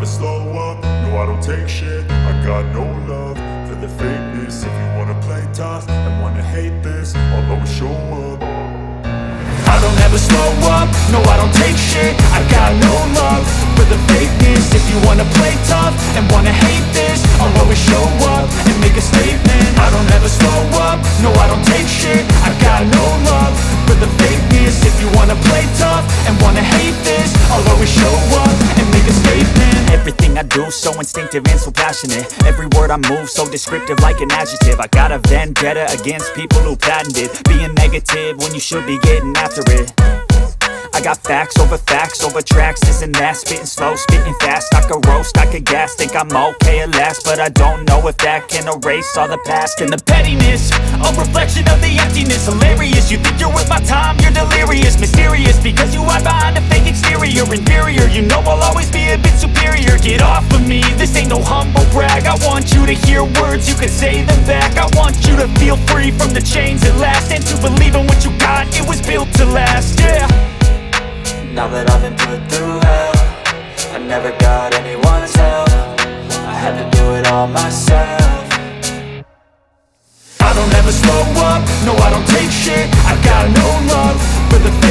slow up, no I don't take shit. I got no love for the fakeness. If you wanna play tough and wanna hate this, I'll always show up. I don't ever slow up, no I don't take shit. I got no love for the fakeness. If you wanna play tough and wanna hate this, I'll always show up and make a statement. I don't ever slow up, no I don't take shit. I got no love for the fakeness. If you wanna play tough and wanna hate this, I'll always show up and make a statement. Everything I do so instinctive and so passionate. Every word I move so descriptive like an adjective. I got a vendetta against people who patented being negative when you should be getting after it. I got facts over tracks, this and that. Spitting slow, spitting fast, I could roast, I could gas. Think I'm okay at last, but I don't know if that can erase all the past. And the pettiness, a reflection of the emptiness. Hilarious, you think you're worth my time, you're delirious. Mysterious, because you hide behind a fake exterior. Inferior, you know I'll always be a bit superior. Get off of me, this ain't no humble brag. I want you to hear words, you can say them back. I want you to feel free from the chains at last, and to believe in what you got, it was built to last, yeah. Now that I've been put through hell, I never got anyone's help. I had to do it all myself. I don't ever slow up, no I don't take shit. I got no love for the fake